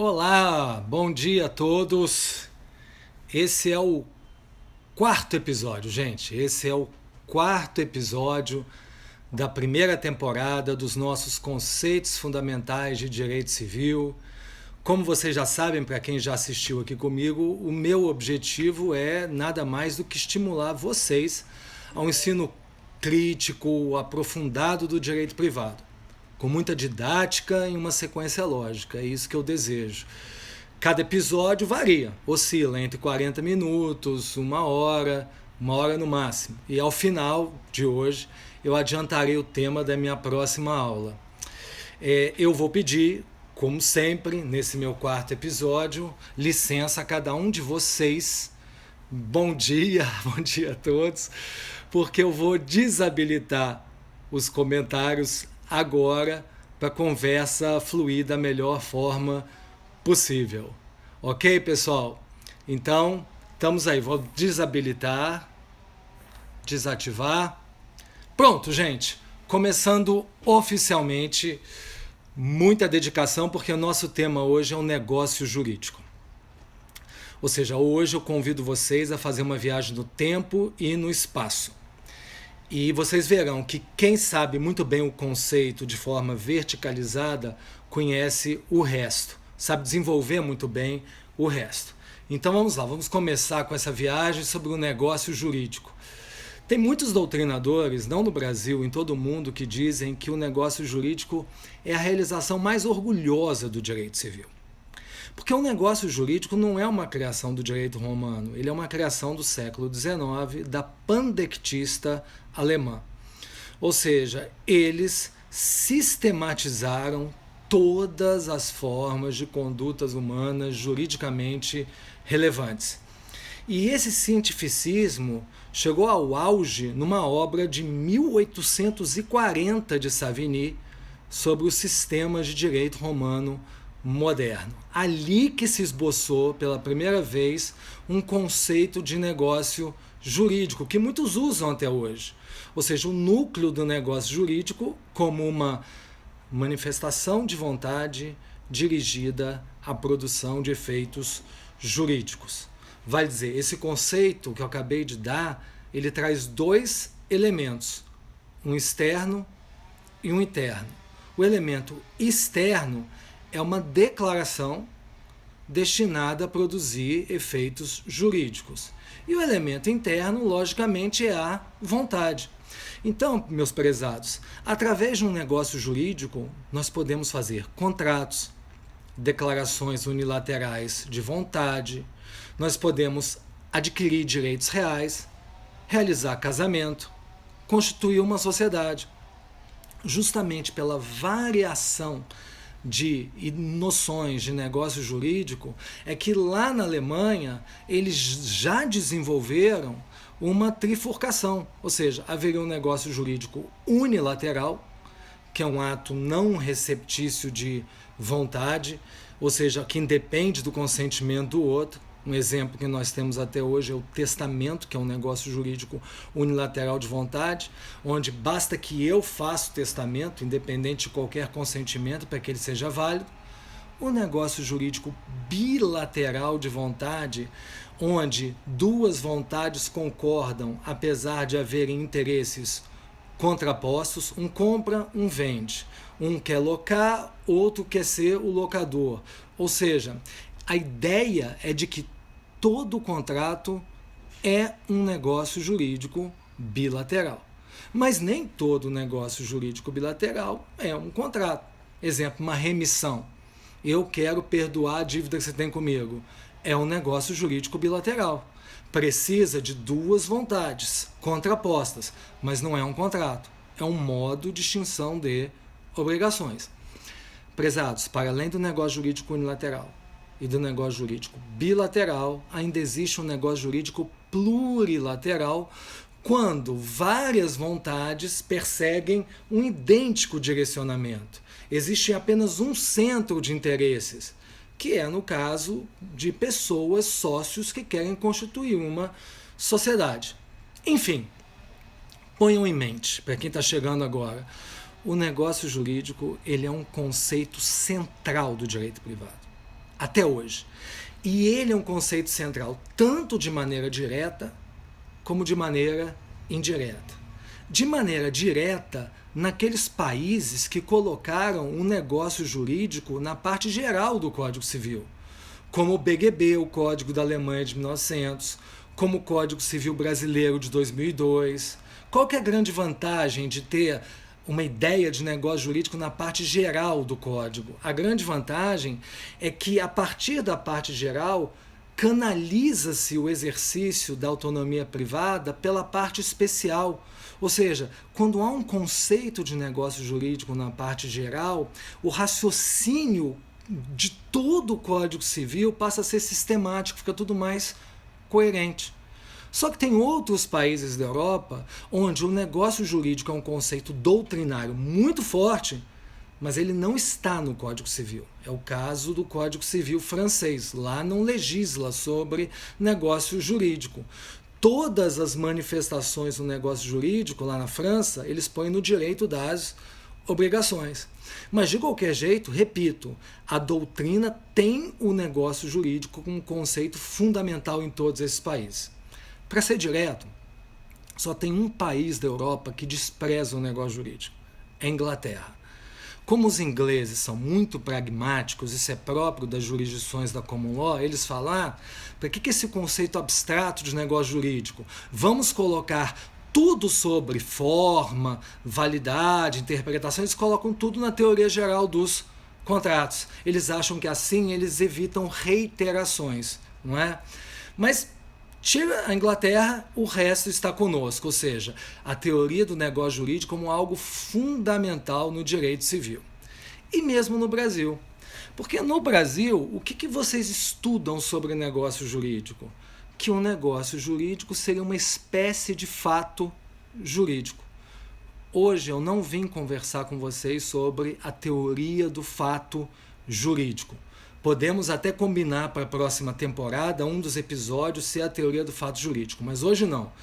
Olá, bom dia a todos. Esse é o quarto episódio, gente. Esse é o quarto episódio da primeira temporada dos nossos conceitos fundamentais de direito civil. Como vocês já sabem, para quem já assistiu aqui comigo, o meu objetivo é nada mais do que estimular vocês ao ensino crítico, aprofundado do direito privado, com muita didática e uma sequência lógica. É isso que eu desejo. Cada episódio varia, oscila entre 40 minutos, uma hora no máximo. E ao final de hoje eu adiantarei o tema da minha próxima aula. Eu vou pedir, como sempre, nesse meu quarto episódio, licença a cada um de vocês. Bom dia, bom dia a todos, porque eu vou desabilitar os comentários agora para a conversa fluir da melhor forma possível. Ok, pessoal? Então, estamos aí. Vou desabilitar, desativar. Pronto, gente. Começando oficialmente, muita dedicação, porque o nosso tema hoje é um negócio jurídico. Ou seja, hoje eu convido vocês a fazer uma viagem no tempo e no espaço. E vocês verão que quem sabe muito bem o conceito de forma verticalizada conhece o resto, sabe desenvolver muito bem o resto. Então vamos lá, vamos começar com essa viagem sobre o negócio jurídico. Tem muitos doutrinadores, não no Brasil, em todo o mundo, que dizem que o negócio jurídico é a realização mais orgulhosa do direito civil. Porque o negócio jurídico não é uma criação do direito romano, ele é uma criação do século XIX, da pandectista alemã. Ou seja, eles sistematizaram todas as formas de condutas humanas juridicamente relevantes. E esse cientificismo chegou ao auge numa obra de 1840 de Savigny sobre os sistemas de direito romano moderno. Ali que se esboçou pela primeira vez um conceito de negócio jurídico que muitos usam até hoje. Ou seja, o núcleo do negócio jurídico como uma manifestação de vontade dirigida à produção de efeitos jurídicos. Vale dizer, esse conceito que eu acabei de dar, ele traz dois elementos, um externo e um interno. O elemento externo é uma declaração destinada a produzir efeitos jurídicos. E o elemento interno, logicamente, é a vontade. Então, meus prezados, através de um negócio jurídico, nós podemos fazer contratos, declarações unilaterais de vontade, nós podemos adquirir direitos reais, realizar casamento, constituir uma sociedade. Justamente pela variação de noções de negócio jurídico, é que lá na Alemanha eles já desenvolveram uma trifurcação, ou seja, haveria um negócio jurídico unilateral, que é um ato não receptício de vontade, ou seja, que independe do consentimento do outro. Um exemplo que nós temos até hoje é o testamento, que é um negócio jurídico unilateral de vontade, onde basta que eu faça o testamento, independente de qualquer consentimento, para que ele seja válido. O negócio jurídico bilateral de vontade, onde duas vontades concordam, apesar de haverem interesses contrapostos, um compra, um vende. Um quer locar, outro quer ser o locador. Ou seja, a ideia é de que todo contrato é um negócio jurídico bilateral. Mas nem todo negócio jurídico bilateral é um contrato. Exemplo, uma remissão. Eu quero perdoar a dívida que você tem comigo. É um negócio jurídico bilateral. Precisa de duas vontades contrapostas, mas não é um contrato. É um modo de extinção de obrigações. Prezados, para além do negócio jurídico unilateral e do negócio jurídico bilateral, ainda existe um negócio jurídico plurilateral, quando várias vontades perseguem um idêntico direcionamento. Existe apenas um centro de interesses, que é no caso de pessoas, sócios que querem constituir uma sociedade. Enfim, ponham em mente, para quem está chegando agora, o negócio jurídico ele é um conceito central do direito privado. até hoje. E ele é um conceito central, tanto de maneira direta, como de maneira indireta. De maneira direta, naqueles países que colocaram um negócio jurídico na parte geral do Código Civil, como o BGB, o Código da Alemanha de 1900, como o Código Civil Brasileiro de 2002. Qual que é a grande vantagem de ter uma ideia de negócio jurídico na parte geral do código? A grande vantagem é que, a partir da parte geral, canaliza-se o exercício da autonomia privada pela parte especial. Ou seja, quando há um conceito de negócio jurídico na parte geral, o raciocínio de todo o Código Civil passa a ser sistemático, fica tudo mais coerente. Só que tem outros países da Europa onde o negócio jurídico é um conceito doutrinário muito forte, mas ele não está no Código Civil. É o caso do Código Civil francês. Lá não legisla sobre negócio jurídico. Todas as manifestações do negócio jurídico lá na França, eles põem no direito das obrigações. Mas, de qualquer jeito, repito, a doutrina tem o negócio jurídico como um conceito fundamental em todos esses países. Para ser direto, só tem um país da Europa que despreza o negócio jurídico, é a Inglaterra. Como os ingleses são muito pragmáticos, isso é próprio das jurisdições da common law, eles falam, para que esse conceito abstrato de negócio jurídico? Vamos colocar tudo sobre forma, validade, interpretação, eles colocam tudo na teoria geral dos contratos. Eles acham que assim eles evitam reiterações, não é? Mas tira a Inglaterra, o resto está conosco, ou seja, a teoria do negócio jurídico como algo fundamental no direito civil. E mesmo no Brasil. Porque no Brasil, o que vocês estudam sobre negócio jurídico? Que um negócio jurídico seria uma espécie de fato jurídico. Hoje eu não vim conversar com vocês sobre a teoria do fato jurídico. Podemos até combinar para a próxima temporada um dos episódios ser a teoria do fato jurídico, mas hoje não.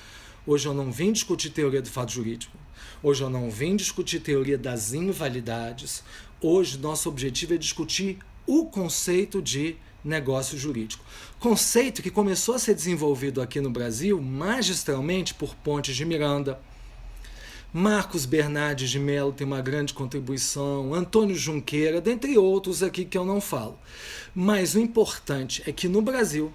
Hoje eu não vim discutir teoria do fato jurídico. Hoje eu não vim discutir teoria das invalidades. Hoje nosso objetivo é discutir o conceito de negócio jurídico. Conceito que começou a ser desenvolvido aqui no Brasil magistralmente por Pontes de Miranda. Marcos Bernardes de Mello tem uma grande contribuição, Antônio Junqueira, dentre outros aqui que eu não falo. Mas o importante é que no Brasil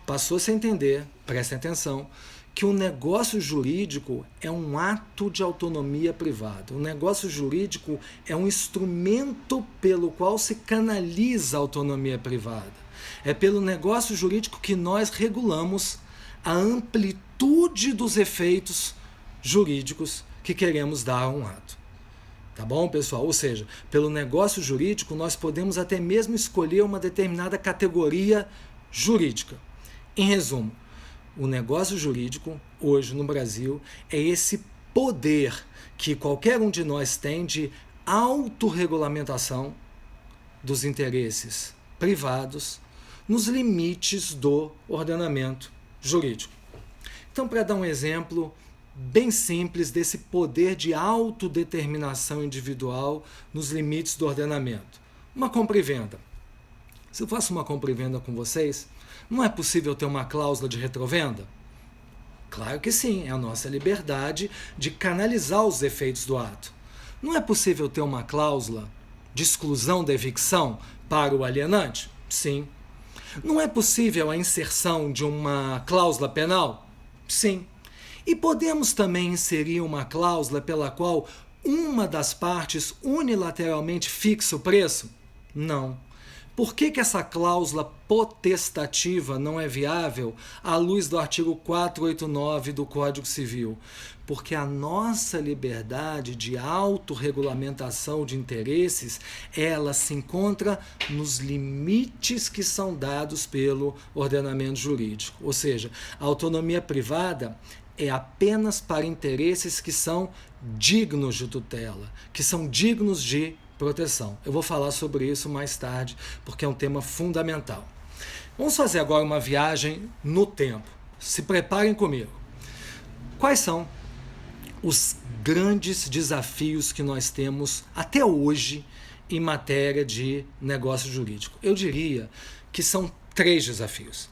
passou-se a entender, prestem atenção, que o negócio jurídico é um ato de autonomia privada. O negócio jurídico é um instrumento pelo qual se canaliza a autonomia privada. É pelo negócio jurídico que nós regulamos a amplitude dos efeitos jurídicos que queremos dar a um ato. Tá bom, pessoal? Ou seja, pelo negócio jurídico nós podemos até mesmo escolher uma determinada categoria jurídica. Em resumo, o negócio jurídico, hoje no Brasil, é esse poder que qualquer um de nós tem de autorregulamentação dos interesses privados nos limites do ordenamento jurídico. Então, para dar um exemplo bem simples desse poder de autodeterminação individual nos limites do ordenamento. Uma compra e venda. Se eu faço uma compra e venda com vocês, não é possível ter uma cláusula de retrovenda? Claro que sim, é a nossa liberdade de canalizar os efeitos do ato. Não é possível ter uma cláusula de exclusão da evicção para o alienante? Sim. Não é possível a inserção de uma cláusula penal? Sim. E podemos também inserir uma cláusula pela qual uma das partes unilateralmente fixa o preço? Não. Por que essa cláusula potestativa não é viável à luz do artigo 489 do Código Civil? Porque a nossa liberdade de autorregulamentação de interesses, ela se encontra nos limites que são dados pelo ordenamento jurídico. Ou seja, a autonomia privada é apenas para interesses que são dignos de tutela, que são dignos de proteção. Eu vou falar sobre isso mais tarde, porque é um tema fundamental. Vamos fazer agora uma viagem no tempo. Se preparem comigo. Quais são os grandes desafios que nós temos até hoje em matéria de negócio jurídico? Eu diria que são 3 desafios.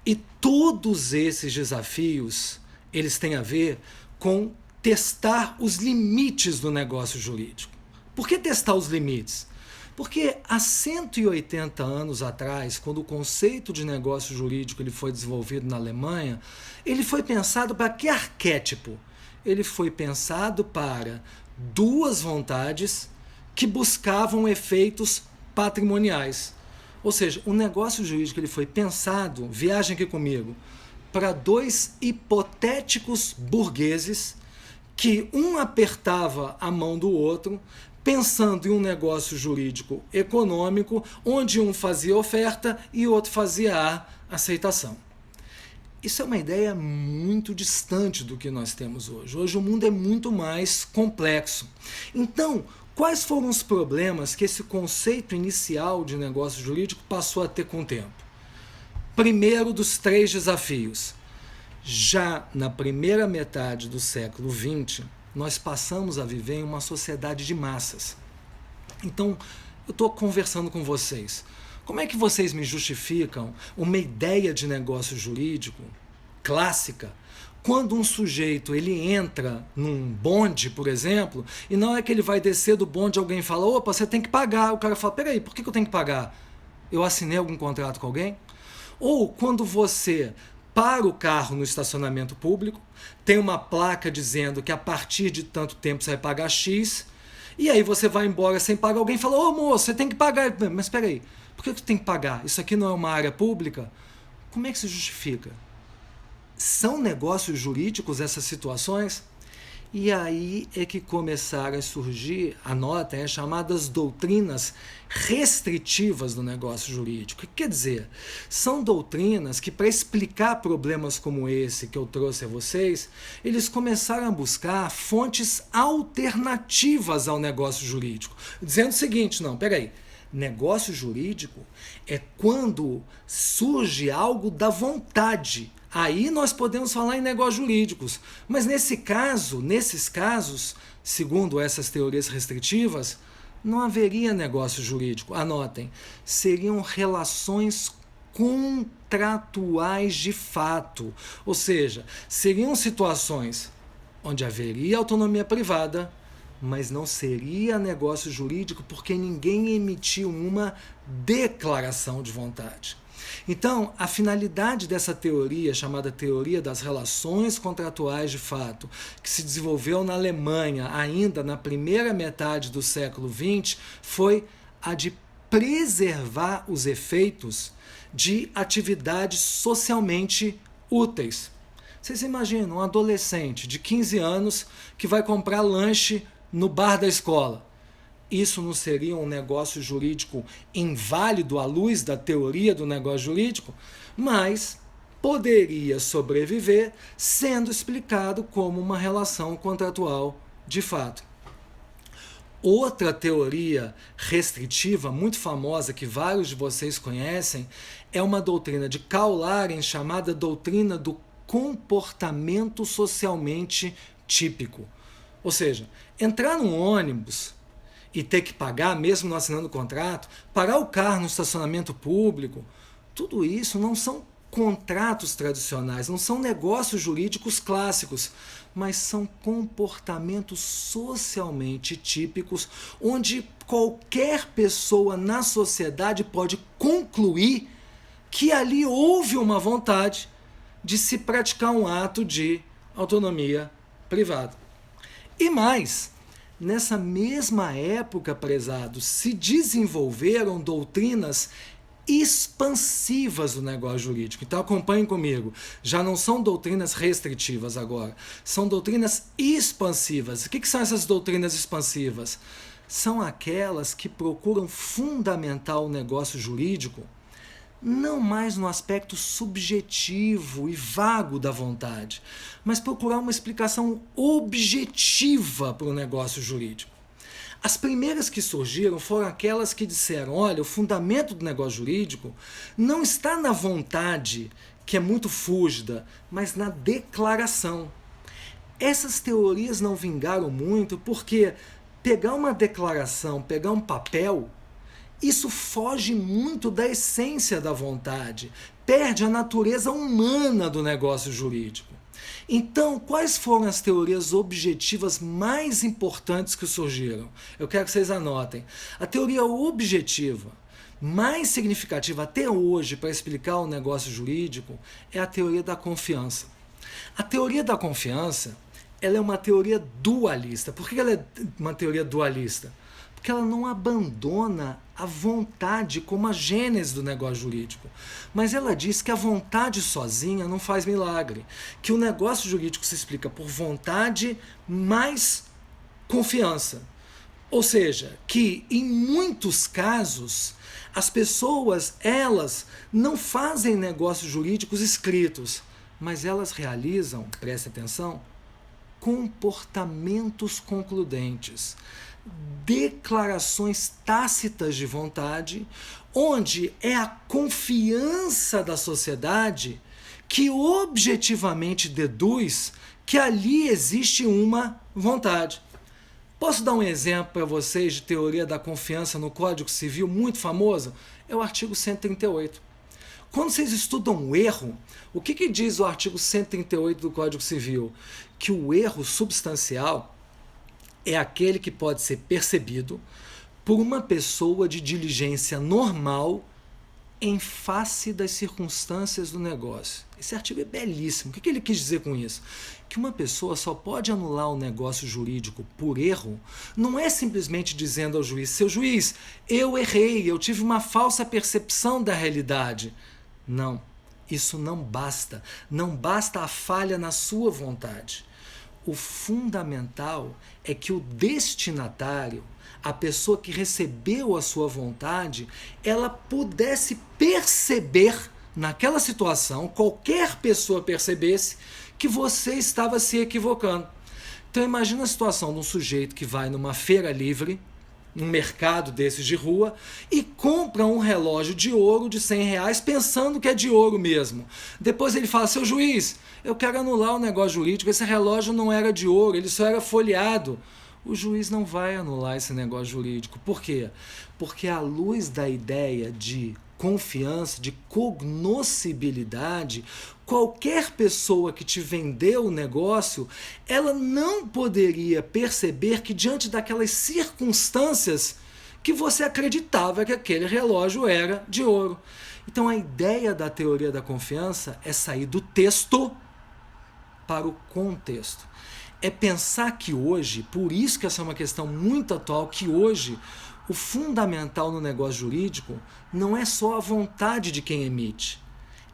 E todos esses desafios, eles têm a ver com testar os limites do negócio jurídico. Por que testar os limites? Porque há 180 anos atrás, quando o conceito de negócio jurídico ele foi desenvolvido na Alemanha, ele foi pensado para que arquétipo? Ele foi pensado para 2 vontades que buscavam efeitos patrimoniais. Ou seja, o negócio jurídico ele foi pensado, viagem aqui comigo, para 2 hipotéticos burgueses que um apertava a mão do outro, pensando em um negócio jurídico econômico, onde um fazia oferta e o outro fazia a aceitação. Isso é uma ideia muito distante do que nós temos hoje. Hoje o mundo é muito mais complexo. Então, quais foram os problemas que esse conceito inicial de negócio jurídico passou a ter com o tempo? Primeiro dos 3 desafios. Já na primeira metade do século XX, nós passamos a viver em uma sociedade de massas. Então, eu estou conversando com vocês. Como é que vocês me justificam uma ideia de negócio jurídico clássica quando um sujeito ele entra num bonde, por exemplo, e na hora que ele vai descer do bonde alguém fala, opa, você tem que pagar. O cara fala, peraí, por que eu tenho que pagar? Eu assinei algum contrato com alguém? Ou quando você para o carro no estacionamento público, tem uma placa dizendo que a partir de tanto tempo você vai pagar X, e aí você vai embora sem pagar, alguém fala, ô moço, você tem que pagar. Mas espera aí, por que eu tenho que pagar? Isso aqui não é uma área pública? Como é que se justifica? São negócios jurídicos essas situações? E aí é que começaram a surgir, anotem, as chamadas doutrinas restritivas do negócio jurídico. O que quer dizer? São doutrinas que, para explicar problemas como esse que eu trouxe a vocês, eles começaram a buscar fontes alternativas ao negócio jurídico, dizendo o seguinte, não, peraí, negócio jurídico é quando surge algo da vontade. Aí nós podemos falar em negócios jurídicos. Mas nesses casos, segundo essas teorias restritivas, não haveria negócio jurídico. Anotem, seriam relações contratuais de fato. Ou seja, seriam situações onde haveria autonomia privada, mas não seria negócio jurídico porque ninguém emitiu uma declaração de vontade. Então, a finalidade dessa teoria, chamada teoria das relações contratuais de fato, que se desenvolveu na Alemanha ainda na primeira metade do século XX, foi a de preservar os efeitos de atividades socialmente úteis. Vocês imaginam um adolescente de 15 anos que vai comprar lanche no bar da escola? Isso não seria um negócio jurídico inválido à luz da teoria do negócio jurídico, mas poderia sobreviver sendo explicado como uma relação contratual de fato. Outra teoria restritiva muito famosa que vários de vocês conhecem é uma doutrina de Karl Lahren chamada doutrina do comportamento socialmente típico. Ou seja, entrar num ônibus e ter que pagar, mesmo não assinando o contrato, parar o carro no estacionamento público, tudo isso não são contratos tradicionais, não são negócios jurídicos clássicos, mas são comportamentos socialmente típicos, onde qualquer pessoa na sociedade pode concluir que ali houve uma vontade de se praticar um ato de autonomia privada. E mais, nessa mesma época, prezados, se desenvolveram doutrinas expansivas do negócio jurídico. Então acompanhem comigo. Já não são doutrinas restritivas agora. São doutrinas expansivas. O que são essas doutrinas expansivas? São aquelas que procuram fundamentar o negócio jurídico não mais no aspecto subjetivo e vago da vontade, mas procurar uma explicação objetiva para o negócio jurídico. As primeiras que surgiram foram aquelas que disseram, olha, o fundamento do negócio jurídico não está na vontade, que é muito fúlgida, mas na declaração. Essas teorias não vingaram muito porque pegar uma declaração, pegar um papel, isso foge muito da essência da vontade, perde a natureza humana do negócio jurídico. Então, quais foram as teorias objetivas mais importantes que surgiram? Eu quero que vocês anotem. A teoria objetiva mais significativa até hoje para explicar o negócio jurídico é a teoria da confiança. A teoria da confiança, ela é uma teoria dualista. Por que ela é uma teoria dualista? Porque ela não abandona a vontade como a gênese do negócio jurídico. Mas ela diz que a vontade sozinha não faz milagre. Que o negócio jurídico se explica por vontade mais confiança. Ou seja, que em muitos casos as pessoas, elas não fazem negócios jurídicos escritos, mas elas realizam, preste atenção, comportamentos concludentes, declarações tácitas de vontade, onde é a confiança da sociedade que objetivamente deduz que ali existe uma vontade. Posso dar um exemplo para vocês de teoria da confiança no Código Civil, muito famoso? É o artigo 138. Quando vocês estudam o erro, o que diz o artigo 138 do Código Civil? Que o erro substancial é aquele que pode ser percebido por uma pessoa de diligência normal em face das circunstâncias do negócio. Esse artigo é belíssimo. O que ele quis dizer com isso? Que uma pessoa só pode anular o negócio jurídico por erro, não é simplesmente dizendo ao juiz, seu juiz, eu errei, eu tive uma falsa percepção da realidade. Não, isso não basta. Não basta a falha na sua vontade. O fundamental é que o destinatário, a pessoa que recebeu a sua vontade, ela pudesse perceber naquela situação, qualquer pessoa percebesse que você estava se equivocando. Então imagina a situação de um sujeito que vai numa feira livre, num mercado desses de rua, e compra um relógio de ouro de R$100 pensando que é de ouro mesmo. Depois ele fala, seu juiz, eu quero anular o negócio jurídico, esse relógio não era de ouro, ele só era folheado. O juiz não vai anular esse negócio jurídico. Por quê? Porque à luz da ideia de confiança, de cognoscibilidade, qualquer pessoa que te vendeu o negócio, ela não poderia perceber que diante daquelas circunstâncias que você acreditava que aquele relógio era de ouro. Então a ideia da teoria da confiança é sair do texto para o contexto. É pensar que hoje, por isso que essa é uma questão muito atual, que hoje o fundamental no negócio jurídico não é só a vontade de quem emite,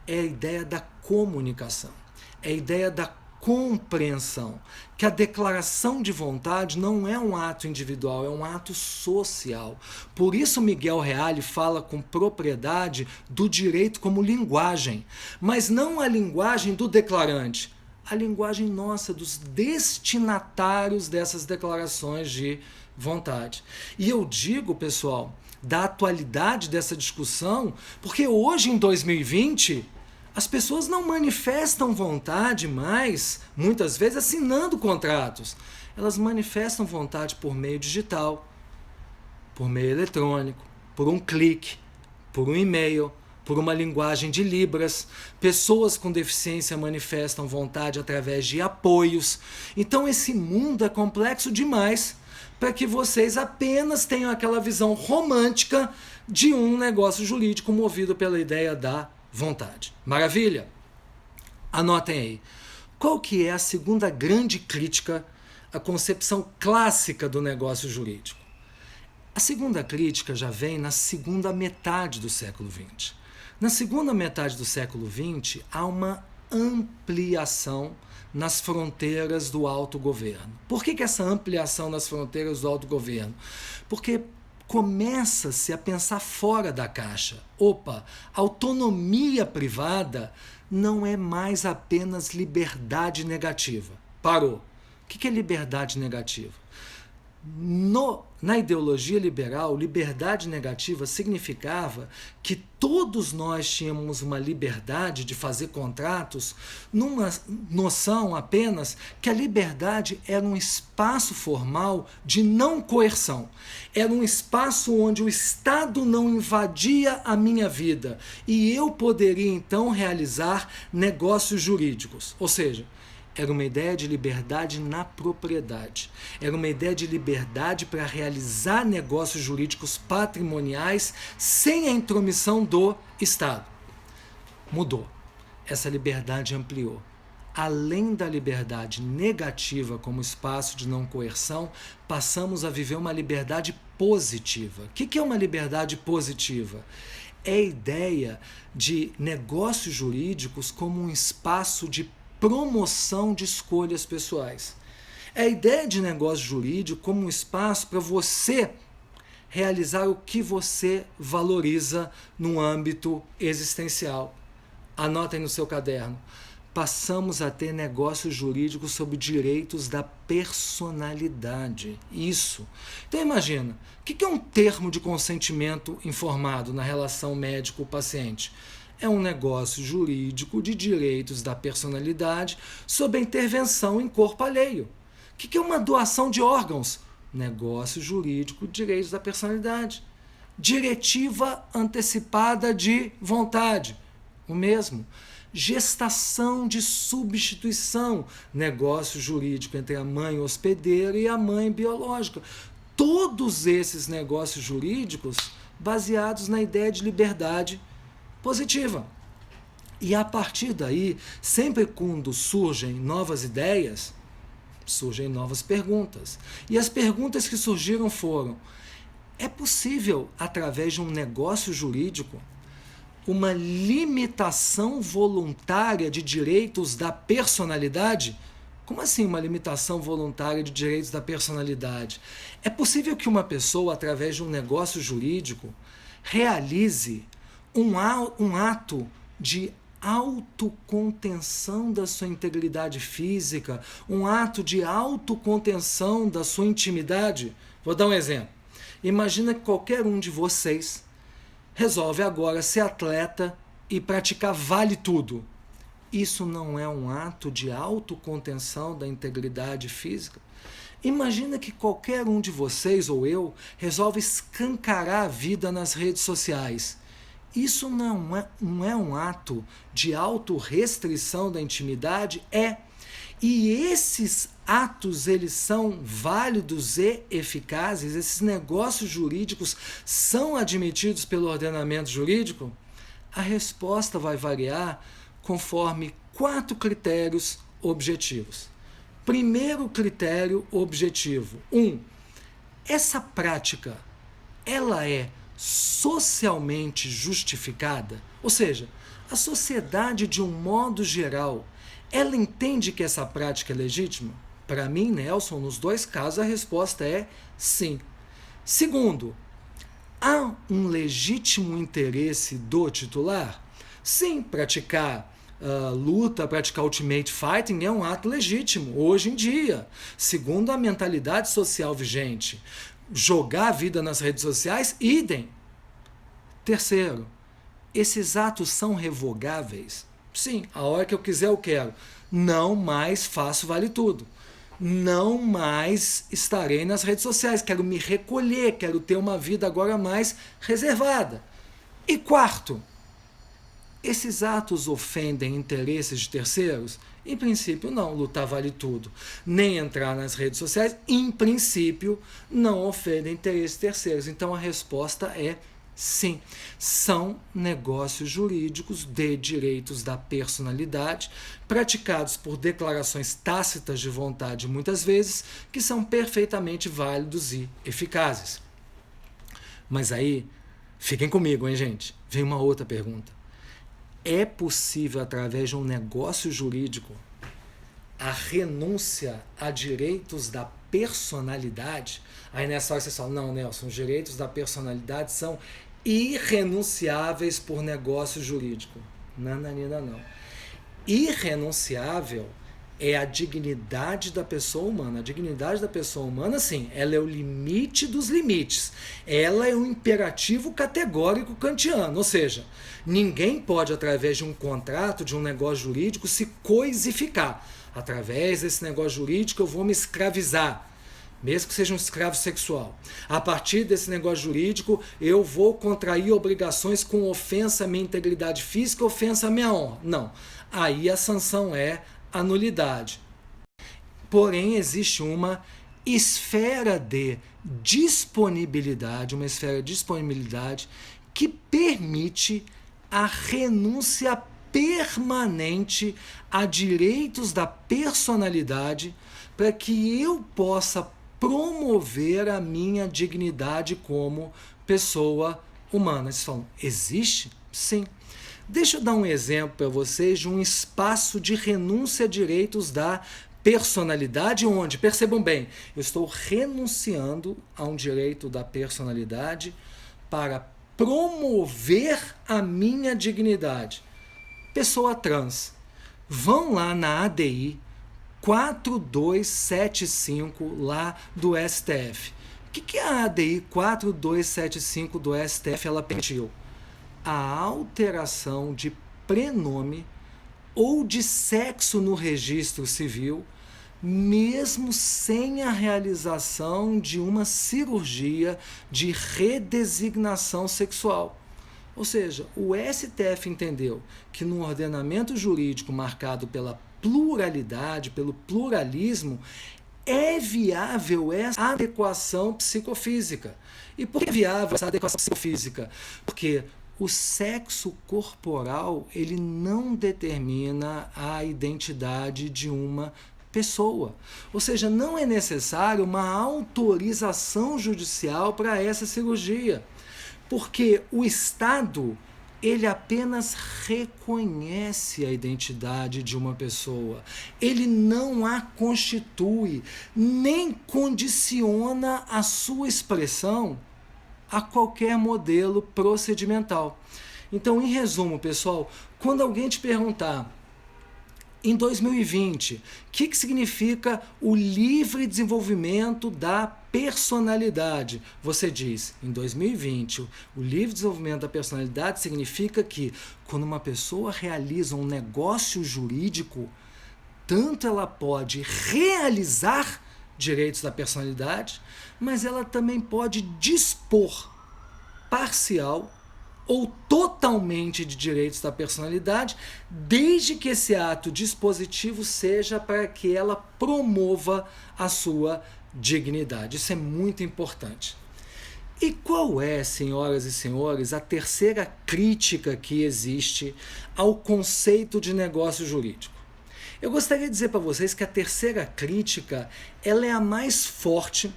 é a ideia da comunicação, é a ideia da compreensão, que a declaração de vontade não é um ato individual, é um ato social. Por isso Miguel Reale fala com propriedade do direito como linguagem, mas não a linguagem do declarante, a linguagem nossa, dos destinatários dessas declarações de vontade. E eu digo, pessoal, da atualidade dessa discussão, porque hoje, em 2020, as pessoas não manifestam vontade mais, muitas vezes assinando contratos. Elas manifestam vontade por meio digital, por meio eletrônico, por um clique, por um e-mail, por uma linguagem de libras. Pessoas com deficiência manifestam vontade através de apoios. Então esse mundo é complexo demais para que vocês apenas tenham aquela visão romântica de um negócio jurídico movido pela ideia da vontade. Maravilha? Anotem aí. Qual que é a segunda grande crítica à concepção clássica do negócio jurídico? A segunda crítica já vem na segunda metade do século XX. Na segunda metade do século XX, há uma ampliação nas fronteiras do autogoverno. Por que essa ampliação nas fronteiras do autogoverno? Porque começa-se a pensar fora da caixa. Opa, autonomia privada não é mais apenas liberdade negativa. Parou. O que é liberdade negativa? No na ideologia liberal, liberdade negativa significava que todos nós tínhamos uma liberdade de fazer contratos, numa noção apenas que a liberdade era um espaço formal de não coerção. Era um espaço onde o Estado não invadia a minha vida e eu poderia então realizar negócios jurídicos. Ou seja, era uma ideia de liberdade na propriedade. Era uma ideia de liberdade para realizar negócios jurídicos patrimoniais sem a intromissão do Estado. Mudou. Essa liberdade ampliou. Além da liberdade negativa como espaço de não coerção, passamos a viver uma liberdade positiva. O que é uma liberdade positiva? É a ideia de negócios jurídicos como um espaço de promoção de escolhas pessoais. É a ideia de negócio jurídico como um espaço para você realizar o que você valoriza no âmbito existencial. Anotem no seu caderno. Passamos a ter negócios jurídicos sobre direitos da personalidade. Isso. Então imagina, o que é um termo de consentimento informado na relação médico-paciente? É um negócio jurídico de direitos da personalidade sob a intervenção em corpo alheio. O que é uma doação de órgãos? Negócio jurídico de direitos da personalidade. Diretiva antecipada de vontade. O mesmo. Gestação de substituição. Negócio jurídico entre a mãe hospedeira e a mãe biológica. Todos esses negócios jurídicos baseados na ideia de liberdade positiva. E a partir daí, sempre quando surgem novas ideias, surgem novas perguntas. E as perguntas que surgiram foram: é possível, através de um negócio jurídico, uma limitação voluntária de direitos da personalidade? Como assim uma limitação voluntária de direitos da personalidade? É possível que uma pessoa, através de um negócio jurídico, realize um ato de autocontenção da sua integridade física, um ato de autocontenção da sua intimidade? Vou dar um exemplo. Imagina que qualquer um de vocês resolve agora ser atleta e praticar vale tudo. Isso não é um ato de autocontenção da integridade física? Imagina que qualquer um de vocês ou eu resolve escancarar a vida nas redes sociais. Isso não é um ato de autorrestrição da intimidade? É. E esses atos, eles são válidos e eficazes? Esses negócios jurídicos são admitidos pelo ordenamento jurídico? A resposta vai variar conforme 4 critérios objetivos. Primeiro critério objetivo. 1. Essa prática, ela é socialmente justificada? Ou seja, a sociedade, de um modo geral, ela entende que essa prática é legítima? Para mim, Nelson, nos 2 casos, a resposta é sim. Segundo, há um legítimo interesse do titular? Sim, praticar luta, praticar ultimate fighting é um ato legítimo, hoje em dia, segundo a mentalidade social vigente. Jogar a vida nas redes sociais, idem. Terceiro, esses atos são revogáveis? Sim, a hora que eu quiser eu quero. Não mais faço vale tudo. Não mais estarei nas redes sociais. Quero me recolher, quero ter uma vida agora mais reservada. E quarto, esses atos ofendem interesses de terceiros? Em princípio, não. Lutar vale tudo. Nem entrar nas redes sociais, em princípio, não ofendem interesses terceiros. Então, a resposta é sim. São negócios jurídicos de direitos da personalidade, praticados por declarações tácitas de vontade, muitas vezes, que são perfeitamente válidos e eficazes. Mas aí, fiquem comigo, hein, gente? Vem uma outra pergunta. É possível, através de um negócio jurídico, a renúncia a direitos da personalidade? Aí nessa hora você fala, não, Nelson, os direitos da personalidade são irrenunciáveis por negócio jurídico. Nananina, não. Irrenunciável é a dignidade da pessoa humana. A dignidade da pessoa humana, sim, ela é o limite dos limites. Ela é um imperativo categórico kantiano, ou seja, ninguém pode, através de um contrato, de um negócio jurídico, se coisificar. Através desse negócio jurídico eu vou me escravizar, mesmo que seja um escravo sexual. A partir desse negócio jurídico, eu vou contrair obrigações com ofensa à minha integridade física, ofensa à minha honra. Não. Aí a sanção é a nulidade. Porém, existe uma esfera de disponibilidade, que permite a renúncia permanente a direitos da personalidade para que eu possa promover a minha dignidade como pessoa humana. Vocês falam, existe? Sim. Deixa eu dar um exemplo para vocês de um espaço de renúncia a direitos da personalidade, onde, percebam bem, eu estou renunciando a um direito da personalidade para promover a minha dignidade. Pessoa trans. Vão lá na ADI 4275 lá do STF. O que a ADI 4275 do STF ela permitiu? A alteração de prenome ou de sexo no registro civil, mesmo sem a realização de uma cirurgia de redesignação sexual. Ou seja, o STF entendeu que no ordenamento jurídico marcado pela pluralidade, pelo pluralismo, é viável essa adequação psicofísica. E por que é viável essa adequação psicofísica? Porque o sexo corporal ele não determina a identidade de uma pessoa. Ou seja, não é necessário uma autorização judicial para essa cirurgia. Porque o Estado ele apenas reconhece a identidade de uma pessoa. Ele não a constitui, nem condiciona a sua expressão a qualquer modelo procedimental. Então, em resumo, pessoal, quando alguém te perguntar em 2020, o que significa o livre desenvolvimento da personalidade? Você diz, em 2020, o livre desenvolvimento da personalidade significa que quando uma pessoa realiza um negócio jurídico, tanto ela pode realizar direitos da personalidade, mas ela também pode dispor parcial ou totalmente de direitos da personalidade, desde que esse ato dispositivo seja para que ela promova a sua dignidade. Isso é muito importante. E qual é, senhoras e senhores, a terceira crítica que existe ao conceito de negócio jurídico? Eu gostaria de dizer para vocês que a terceira crítica ela é a mais forte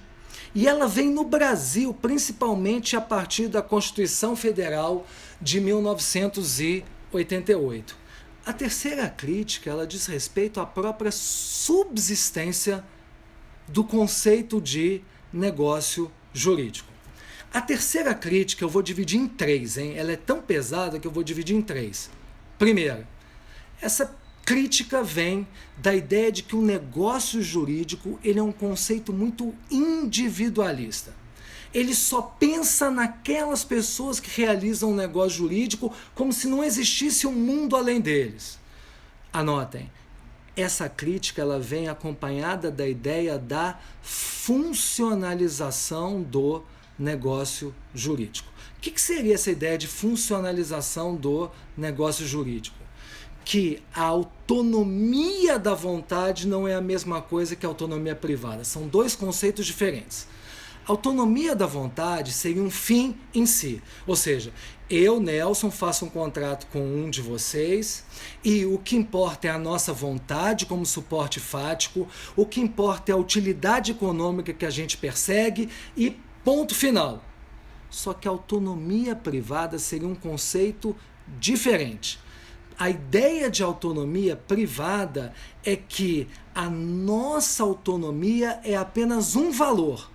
e ela vem no Brasil, principalmente a partir da Constituição Federal de 1988. A terceira crítica ela diz respeito à própria subsistência do conceito de negócio jurídico. A terceira crítica eu vou dividir em três, hein? Ela é tão pesada que eu vou dividir em três. Primeiro, essa crítica vem da ideia de que o negócio jurídico ele é um conceito muito individualista. Ele só pensa naquelas pessoas que realizam um negócio jurídico como se não existisse um mundo além deles. Anotem, essa crítica ela vem acompanhada da ideia da funcionalização do negócio jurídico. O que seria essa ideia de funcionalização do negócio jurídico? Que a autonomia da vontade não é a mesma coisa que a autonomia privada. São dois conceitos diferentes. A autonomia da vontade seria um fim em si. Ou seja, eu, Nelson, faço um contrato com um de vocês e o que importa é a nossa vontade como suporte fático, o que importa é a utilidade econômica que a gente persegue e ponto final. Só que a autonomia privada seria um conceito diferente. A ideia de autonomia privada é que a nossa autonomia é apenas um valor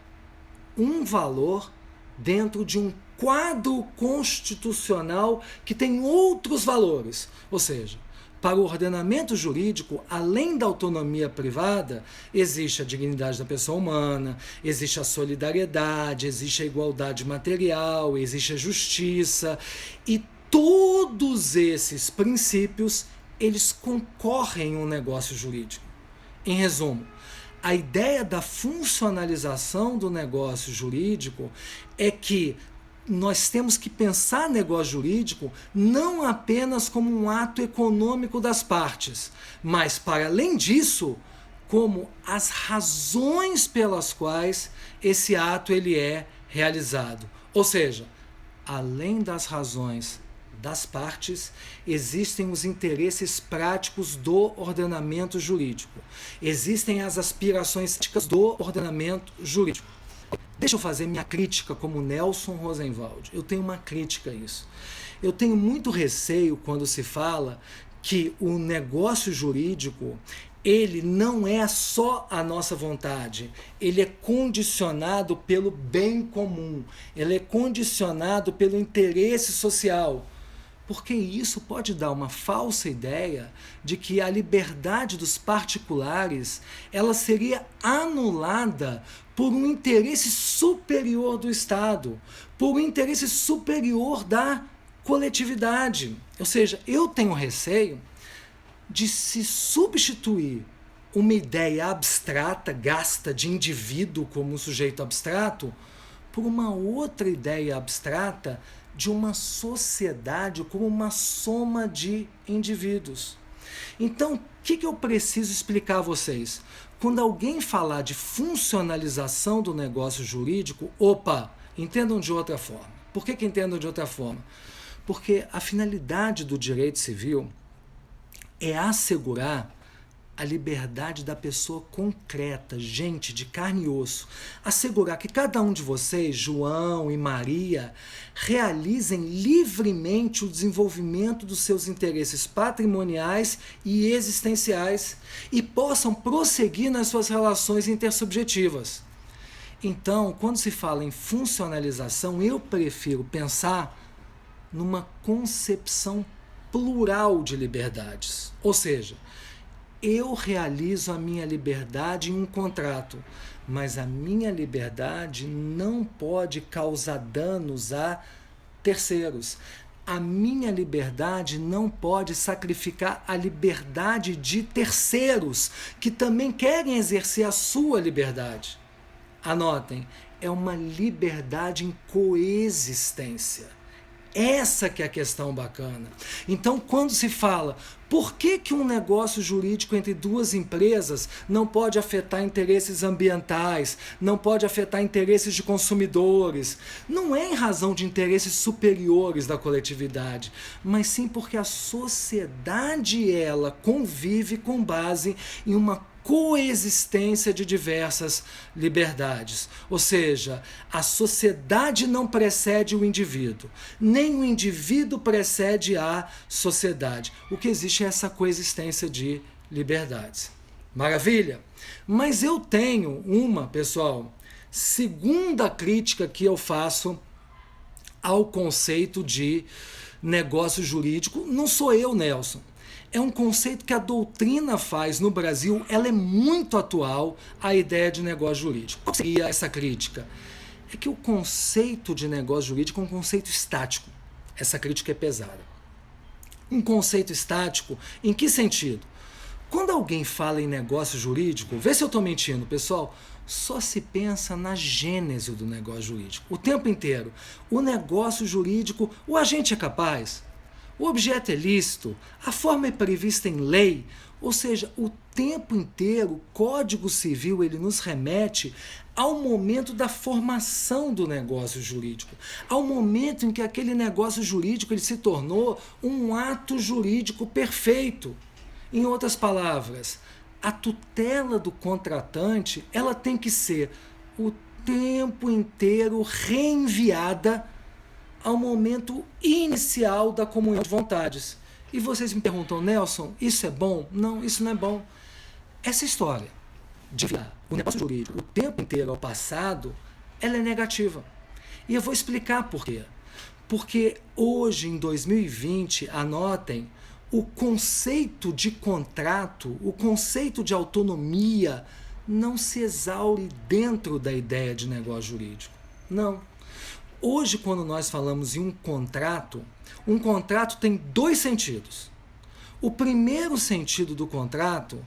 dentro de um quadro constitucional que tem outros valores. Ou seja, Para o ordenamento jurídico, além da autonomia privada, existe a dignidade da pessoa humana, existe a solidariedade, existe a igualdade material, existe a justiça, e todos esses princípios, eles concorrem em um negócio jurídico. Em resumo, a ideia da funcionalização do negócio jurídico é que nós temos que pensar negócio jurídico não apenas como um ato econômico das partes, mas, para além disso, como as razões pelas quais esse ato ele é realizado. Ou seja, além das razões das partes, existem os interesses práticos do ordenamento jurídico. Existem as aspirações práticas do ordenamento jurídico. Deixa eu fazer minha crítica como Nelson Rosenwald. Eu tenho uma crítica a isso. Eu tenho muito receio quando se fala que o negócio jurídico, ele não é só a nossa vontade, ele é condicionado pelo bem comum, ele é condicionado pelo interesse social. Porque isso pode dar uma falsa ideia de que a liberdade dos particulares ela seria anulada por um interesse superior do Estado, por um interesse superior da coletividade. Ou seja, eu tenho receio de se substituir uma ideia abstrata, gasta de indivíduo como um sujeito abstrato, por uma outra ideia abstrata de uma sociedade como uma soma de indivíduos. Então, o que eu preciso explicar a vocês? Quando alguém falar de funcionalização do negócio jurídico, entendam de outra forma. Por que entendam de outra forma? Porque a finalidade do direito civil é assegurar a liberdade da pessoa concreta, gente de carne e osso. Assegurar que cada um de vocês, João e Maria, realizem livremente o desenvolvimento dos seus interesses patrimoniais e existenciais e possam prosseguir nas suas relações intersubjetivas. Então, quando se fala em funcionalização, eu prefiro pensar numa concepção plural de liberdades. Ou seja, eu realizo a minha liberdade em um contrato, mas a minha liberdade não pode causar danos a terceiros. A minha liberdade não pode sacrificar a liberdade de terceiros que também querem exercer a sua liberdade. Anotem, é uma liberdade em coexistência. Essa que é a questão bacana. Então, quando se fala, por que um negócio jurídico entre duas empresas não pode afetar interesses ambientais, não pode afetar interesses de consumidores? Não é em razão de interesses superiores da coletividade, mas sim porque a sociedade, ela convive com base em uma coexistência de diversas liberdades. Ou seja, a sociedade não precede o indivíduo, nem o indivíduo precede a sociedade. O que existe é essa coexistência de liberdades. Maravilha? Mas eu tenho pessoal, segunda crítica que eu faço ao conceito de negócio jurídico. Não sou eu, Nelson. É um conceito que a doutrina faz no Brasil, ela é muito atual, a ideia de negócio jurídico. Qual seria essa crítica? É que o conceito de negócio jurídico é um conceito estático. Essa crítica é pesada. Um conceito estático, em que sentido? Quando alguém fala em negócio jurídico, vê se eu estou mentindo, pessoal, só se pensa na gênese do negócio jurídico. O tempo inteiro. O negócio jurídico, o agente é capaz? O objeto é lícito, a forma é prevista em lei, ou seja, o tempo inteiro o Código Civil ele nos remete ao momento da formação do negócio jurídico, ao momento em que aquele negócio jurídico ele se tornou um ato jurídico perfeito. Em outras palavras, a tutela do contratante ela tem que ser o tempo inteiro reenviada ao momento inicial da comunhão de vontades. E vocês me perguntam, Nelson, isso é bom? Não, isso não é bom. Essa história de enviar o negócio jurídico o tempo inteiro ao passado, ela é negativa. E eu vou explicar por quê. Porque hoje, em 2020, anotem, O conceito de contrato, o conceito de autonomia, não se exaure dentro da ideia de negócio jurídico. Não. Hoje, quando nós falamos em um contrato tem dois sentidos. O primeiro sentido do contrato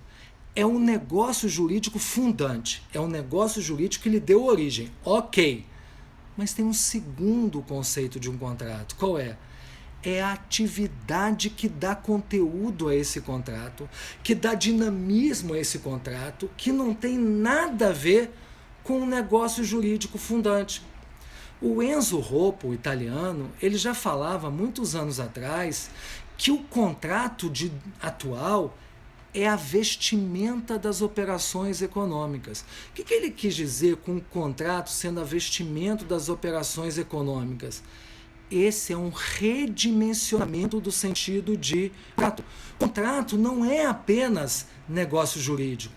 é um negócio jurídico fundante, é um negócio jurídico que lhe deu origem. Ok. Mas tem um segundo conceito de um contrato. Qual é? É a atividade que dá conteúdo a esse contrato, que dá dinamismo a esse contrato, que não tem nada a ver com um negócio jurídico fundante. O Enzo Roppo, o italiano, ele já falava muitos anos atrás que o contrato atual é a vestimenta das operações econômicas. O que ele quis dizer com o contrato sendo a vestimenta das operações econômicas? Esse é um redimensionamento do sentido de contrato. Contrato não é apenas negócio jurídico.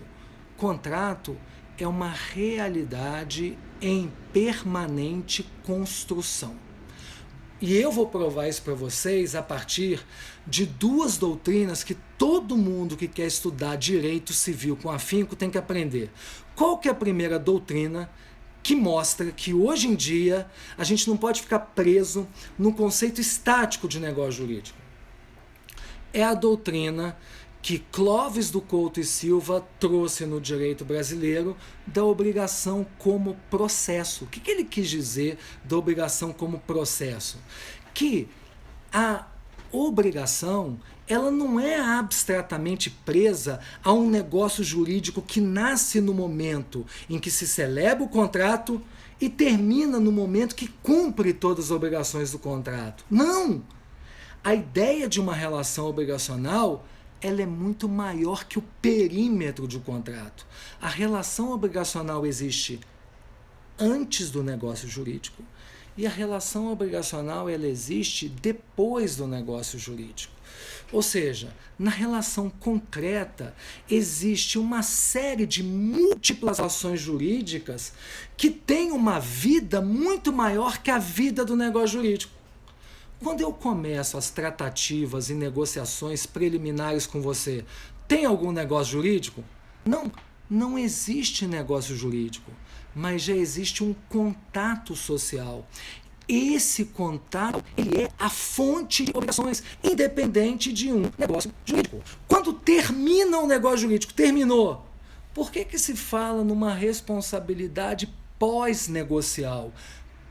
Contrato é uma realidade em permanente construção. E eu vou provar isso para vocês a partir de duas doutrinas que todo mundo que quer estudar direito civil com afinco tem que aprender. Qual que é a primeira doutrina que mostra que hoje em dia a gente não pode ficar preso no conceito estático de negócio jurídico? É a doutrina que Clóvis do Couto e Silva trouxe no direito brasileiro da obrigação como processo. O que ele quis dizer da obrigação como processo? Que a obrigação, ela não é abstratamente presa a um negócio jurídico que nasce no momento em que se celebra o contrato e termina no momento que cumpre todas as obrigações do contrato. Não! A ideia de uma relação obrigacional, ela é muito maior que o perímetro de um contrato. A relação obrigacional existe antes do negócio jurídico e a relação obrigacional ela existe depois do negócio jurídico. Ou seja, na relação concreta existe uma série de múltiplas ações jurídicas que têm uma vida muito maior que a vida do negócio jurídico. Quando eu começo as tratativas e negociações preliminares com você, tem algum negócio jurídico? Não, não existe negócio jurídico, mas já existe um contato social. Esse contato ele é a fonte de obrigações, independente de um negócio jurídico. Quando termina o negócio jurídico, terminou. Por que se fala numa responsabilidade pós-negocial?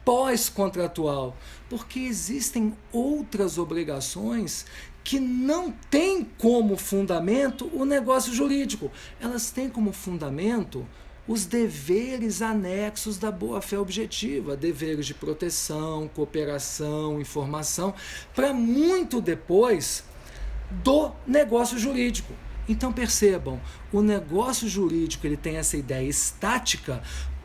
Pós-contratual, porque existem outras obrigações que não têm como fundamento o negócio jurídico. Elas têm como fundamento os deveres anexos da boa-fé objetiva, deveres de proteção, cooperação, informação, para muito depois do negócio jurídico. Então percebam, o negócio jurídico ele tem essa ideia estática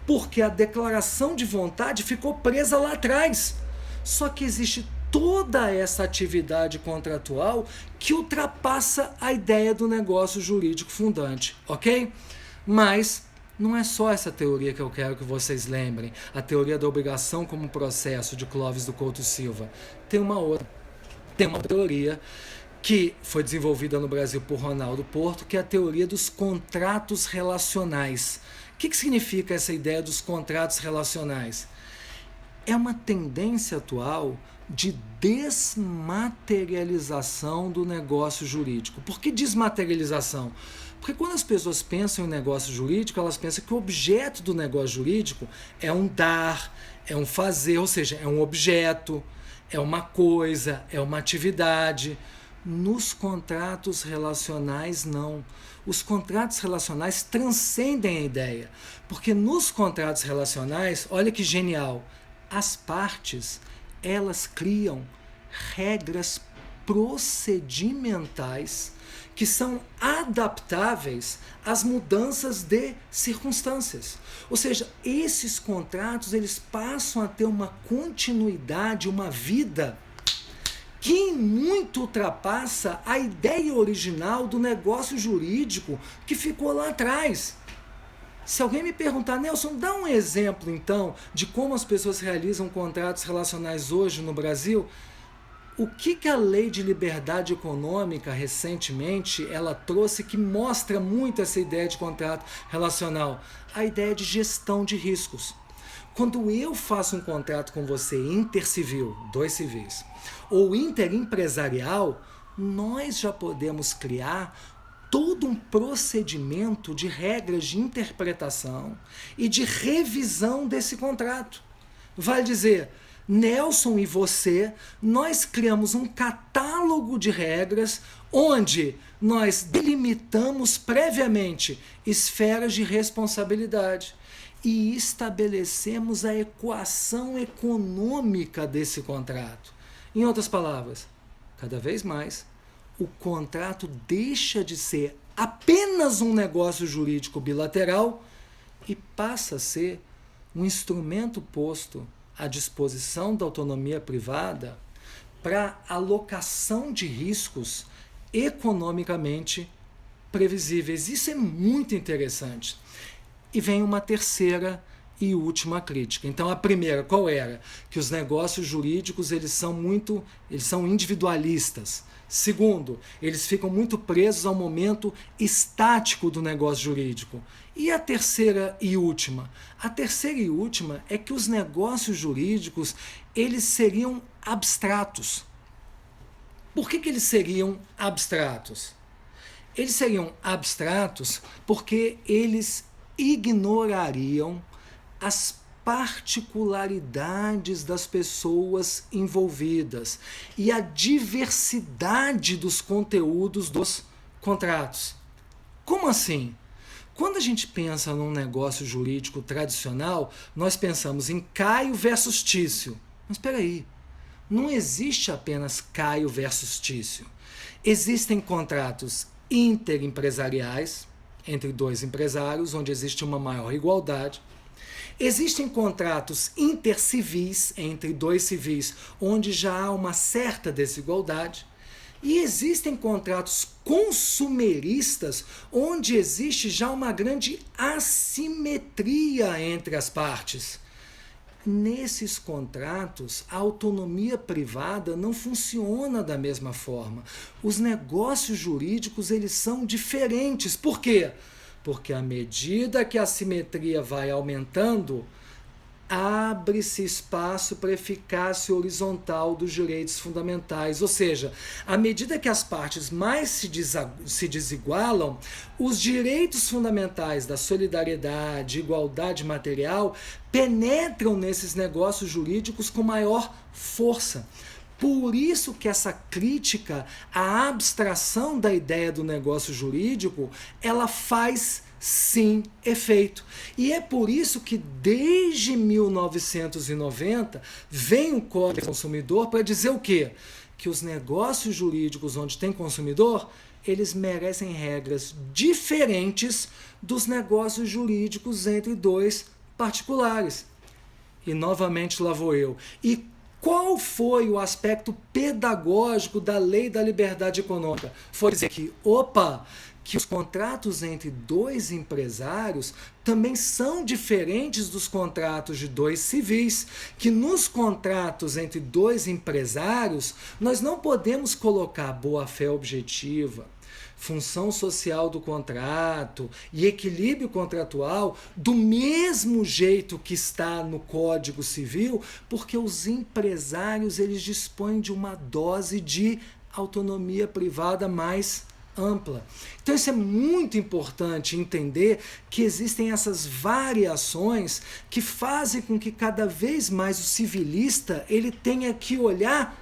porque a declaração de vontade ficou presa lá atrás. Só que existe toda essa atividade contratual que ultrapassa a ideia do negócio jurídico fundante, ok? Mas não é só essa teoria que eu quero que vocês lembrem, a teoria da obrigação como processo de Clóvis do Couto e Silva. Tem uma outra teoria que foi desenvolvida no Brasil por Ronaldo Porto, que é a teoria dos contratos relacionais. O que significa essa ideia dos contratos relacionais? É uma tendência atual de desmaterialização do negócio jurídico. Por que desmaterialização? Porque quando as pessoas pensam em negócio jurídico, elas pensam que o objeto do negócio jurídico é um dar, é um fazer, ou seja, é um objeto, é uma coisa, é uma atividade. Nos contratos relacionais, não. Os contratos relacionais transcendem a ideia, porque nos contratos relacionais, olha que genial, as partes, elas criam regras procedimentais que são adaptáveis às mudanças de circunstâncias. Ou seja, esses contratos, eles passam a ter uma continuidade, uma vida que muito ultrapassa a ideia original do negócio jurídico que ficou lá atrás. Se alguém me perguntar, Nelson, dá um exemplo então de como as pessoas realizam contratos relacionais hoje no Brasil, O que a lei de liberdade econômica recentemente ela trouxe que mostra muito essa ideia de contrato relacional? A ideia de gestão de riscos. Quando eu faço um contrato com você intercivil, 2 civis, ou interempresarial, nós já podemos criar todo um procedimento de regras de interpretação e de revisão desse contrato. Vale dizer, Nelson e você, nós criamos um catálogo de regras onde nós delimitamos previamente esferas de responsabilidade e estabelecemos a equação econômica desse contrato. Em outras palavras, cada vez mais, o contrato deixa de ser apenas um negócio jurídico bilateral e passa a ser um instrumento posto à disposição da autonomia privada para alocação de riscos economicamente previsíveis. Isso é muito interessante. E vem uma terceira e última crítica. Então, a primeira, qual era? Que os negócios jurídicos eles são individualistas. Segundo, eles ficam muito presos ao momento estático do negócio jurídico. E a terceira e última? A terceira e última é que os negócios jurídicos eles seriam abstratos. Por que eles seriam abstratos? Eles seriam abstratos porque eles ignorariam as particularidades das pessoas envolvidas e a diversidade dos conteúdos dos contratos. Como assim? Quando a gente pensa num negócio jurídico tradicional, nós pensamos em Caio versus Tício. Mas espera aí, não existe apenas Caio versus Tício. Existem contratos interempresariais entre 2 empresários, onde existe uma maior igualdade. Existem contratos intercivis entre 2 civis, onde já há uma certa desigualdade. E existem contratos consumeristas, onde existe já uma grande assimetria entre as partes. Nesses contratos, a autonomia privada não funciona da mesma forma. Os negócios jurídicos eles são diferentes. Por quê? Porque à medida que a assimetria vai aumentando, abre-se espaço para a eficácia horizontal dos direitos fundamentais. Ou seja, à medida que as partes mais se desigualam, os direitos fundamentais da solidariedade, igualdade material, penetram nesses negócios jurídicos com maior força. Por isso que essa crítica à abstração da ideia do negócio jurídico, ela faz sim efeito. E é por isso que desde 1990 vem o Código do Consumidor para dizer o quê? Que os negócios jurídicos onde tem consumidor, eles merecem regras diferentes dos negócios jurídicos entre 2 particulares. E novamente lá vou eu. E qual foi o aspecto pedagógico da lei da liberdade econômica? Foi dizer que, que os contratos entre 2 empresários também são diferentes dos contratos de 2 civis, que nos contratos entre 2 empresários nós não podemos colocar boa-fé objetiva, função social do contrato e equilíbrio contratual do mesmo jeito que está no Código Civil, porque os empresários eles dispõem de uma dose de autonomia privada mais ampla. Então isso é muito importante entender que existem essas variações que fazem com que cada vez mais o civilista ele tenha que olhar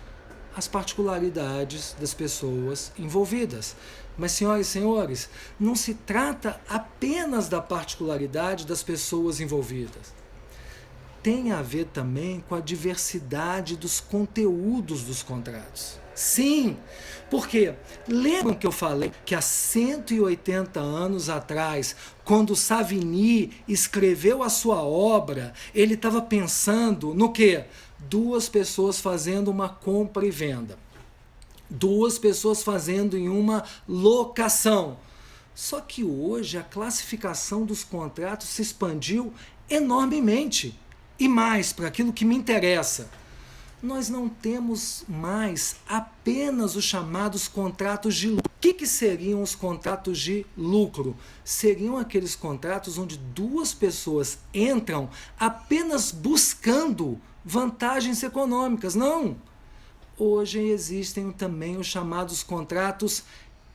as particularidades das pessoas envolvidas. Mas, senhoras e senhores, não se trata apenas da particularidade das pessoas envolvidas. Tem a ver também com a diversidade dos conteúdos dos contratos. Sim, porque lembram que eu falei que há 180 anos atrás, quando Savigny escreveu a sua obra, ele estava pensando no quê? 2 pessoas fazendo uma compra e venda. 2 pessoas fazendo em uma locação. Só que hoje a classificação dos contratos se expandiu enormemente. E mais, para aquilo que me interessa. nós não temos mais apenas os chamados contratos de lucro. O que seriam os contratos de lucro? Seriam aqueles contratos onde duas pessoas entram apenas buscando vantagens econômicas. Não! Hoje existem também os chamados contratos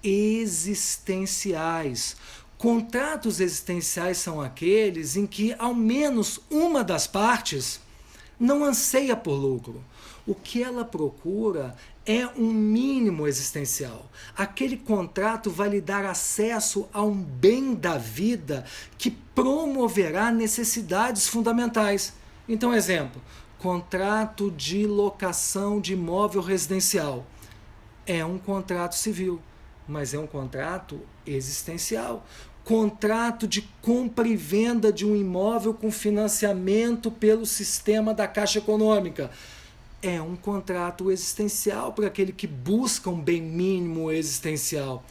existenciais. Contratos existenciais são aqueles em que ao menos uma das partes não anseia por lucro. O que ela procura é um mínimo existencial. Aquele contrato vai lhe dar acesso a um bem da vida que promoverá necessidades fundamentais. Então, exemplo, contrato de locação de imóvel residencial. É um contrato civil, mas é um contrato existencial. Contrato de compra e venda de um imóvel com financiamento pelo sistema da Caixa Econômica. É um contrato existencial para aquele que busca um bem mínimo existencial.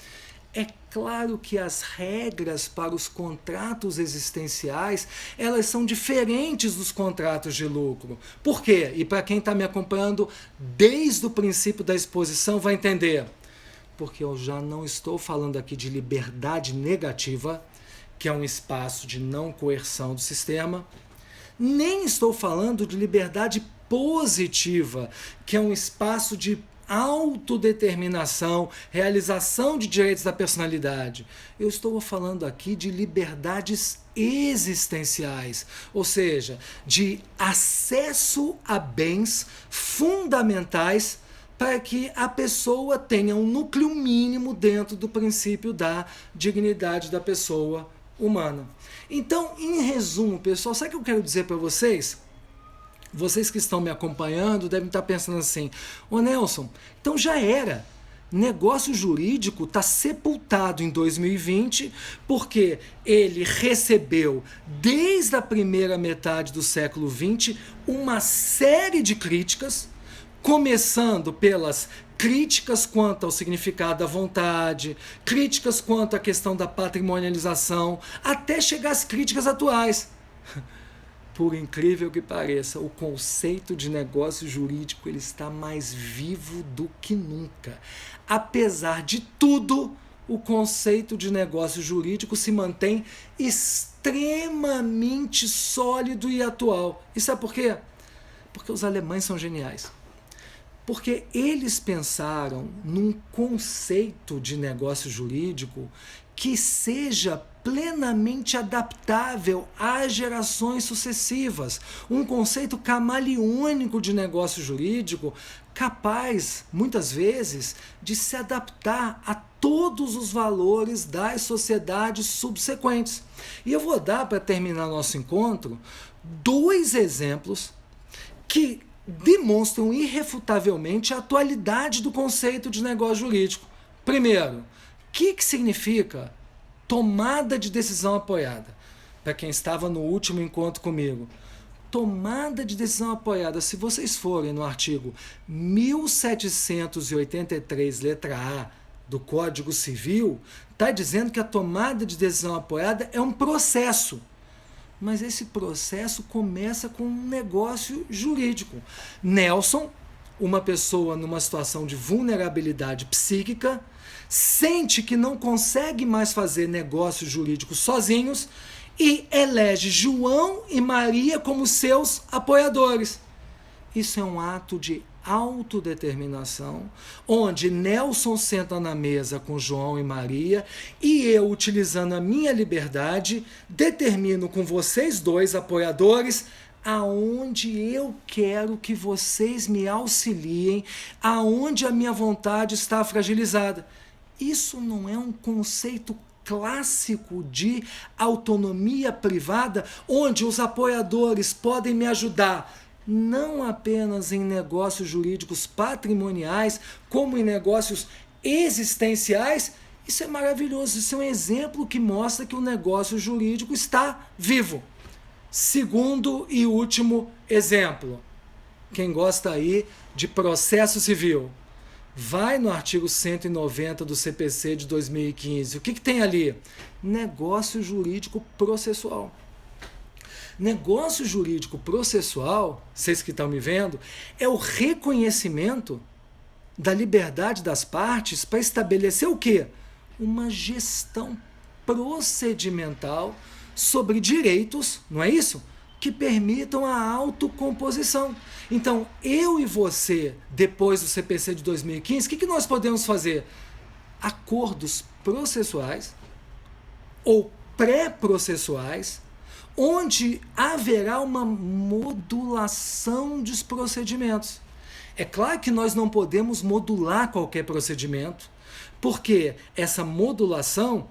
É claro que as regras para os contratos existenciais, elas são diferentes dos contratos de lucro. Por quê? E para quem está me acompanhando desde o princípio da exposição vai entender. Porque eu já não estou falando aqui de liberdade negativa, que é um espaço de não coerção do sistema, nem estou falando de liberdade positiva, que é um espaço de autodeterminação, realização de direitos da personalidade. Eu estou falando aqui de liberdades existenciais, ou seja, de acesso a bens fundamentais para que a pessoa tenha um núcleo mínimo dentro do princípio da dignidade da pessoa humana. Então, em resumo, pessoal, sabe o que eu quero dizer para vocês? Vocês que estão me acompanhando devem estar pensando assim, ô Nelson, então já era. Negócio jurídico está sepultado em 2020 porque ele recebeu, desde a primeira metade do século XX, uma série de críticas, começando pelas críticas quanto ao significado da vontade, críticas quanto à questão da patrimonialização, até chegar às críticas atuais. Por incrível que pareça, o conceito de negócio jurídico ele está mais vivo do que nunca. Apesar de tudo, o conceito de negócio jurídico se mantém extremamente sólido e atual. E sabe por quê? Porque os alemães são geniais. Porque eles pensaram num conceito de negócio jurídico que seja plenamente adaptável às gerações sucessivas. Um conceito camaleônico de negócio jurídico capaz, muitas vezes, de se adaptar a todos os valores das sociedades subsequentes. E eu vou dar, para terminar nosso encontro, 2 exemplos que demonstram irrefutavelmente a atualidade do conceito de negócio jurídico. Primeiro, o que significa tomada de decisão apoiada? Para quem estava no último encontro comigo, tomada de decisão apoiada, se vocês forem no artigo 1783, letra A, do Código Civil, está dizendo que a tomada de decisão apoiada é um processo. Mas esse processo começa com um negócio jurídico. Nelson, uma pessoa numa situação de vulnerabilidade psíquica, sente que não consegue mais fazer negócios jurídicos sozinhos e elege João e Maria como seus apoiadores. Isso é um ato de autodeterminação, onde Nelson senta na mesa com João e Maria e eu, utilizando a minha liberdade, determino com vocês 2 apoiadores aonde eu quero que vocês me auxiliem, aonde a minha vontade está fragilizada. Isso não é um conceito clássico de autonomia privada, onde os apoiadores podem me ajudar não apenas em negócios jurídicos patrimoniais, como em negócios existenciais? Isso é maravilhoso, isso é um exemplo que mostra que o negócio jurídico está vivo. Segundo e último exemplo, quem gosta aí de processo civil, vai no artigo 190 do CPC de 2015. O que tem ali? Negócio jurídico processual. Negócio jurídico processual, vocês que estão me vendo, é o reconhecimento da liberdade das partes para estabelecer o quê? Uma gestão procedimental sobre direitos, não é isso? Que permitam a autocomposição. Então, eu e você, depois do CPC de 2015, o que nós podemos fazer? Acordos processuais ou pré-processuais, onde haverá uma modulação dos procedimentos. É claro que nós não podemos modular qualquer procedimento, porque essa modulação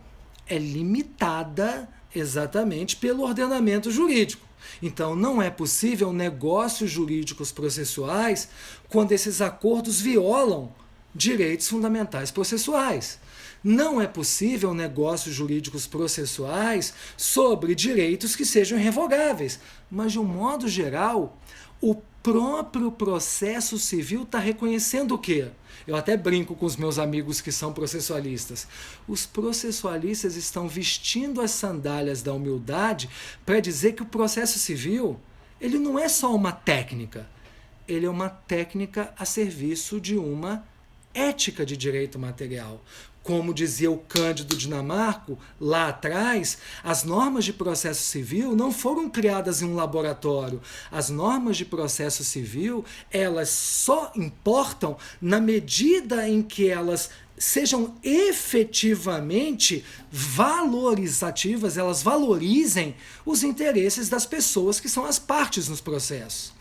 é limitada exatamente pelo ordenamento jurídico. Então, não é possível negócios jurídicos processuais quando esses acordos violam direitos fundamentais processuais. Não é possível negócios jurídicos processuais sobre direitos que sejam irrevogáveis. Mas, de um modo geral, o próprio processo civil está reconhecendo o quê? Eu até brinco com os meus amigos que são processualistas. Os processualistas estão vestindo as sandálias da humildade para dizer que o processo civil ele não é só uma técnica. Ele é uma técnica a serviço de uma ética de direito material. Como dizia o Cândido Dinamarco, lá atrás, as normas de processo civil não foram criadas em um laboratório. As normas de processo civil, elas só importam na medida em que elas sejam efetivamente valorizativas, elas valorizem os interesses das pessoas que são as partes nos processos.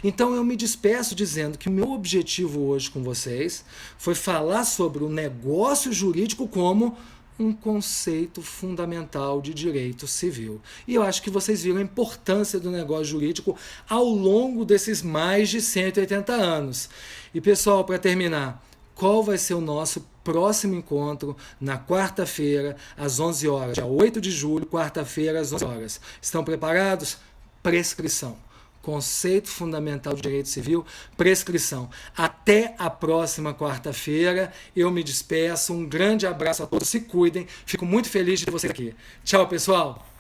Então eu me despeço dizendo que o meu objetivo hoje com vocês foi falar sobre o negócio jurídico como um conceito fundamental de direito civil. E eu acho que vocês viram a importância do negócio jurídico ao longo desses mais de 180 anos. E pessoal, para terminar, qual vai ser o nosso próximo encontro na quarta-feira, às 11 horas, dia 8 de julho, quarta-feira, às 11 horas. Estão preparados? Prescrição. Conceito fundamental de direito civil, prescrição. Até a próxima quarta-feira. Eu me despeço. Um grande abraço a todos. Se cuidem. Fico muito feliz de ter vocês aqui. Tchau, pessoal.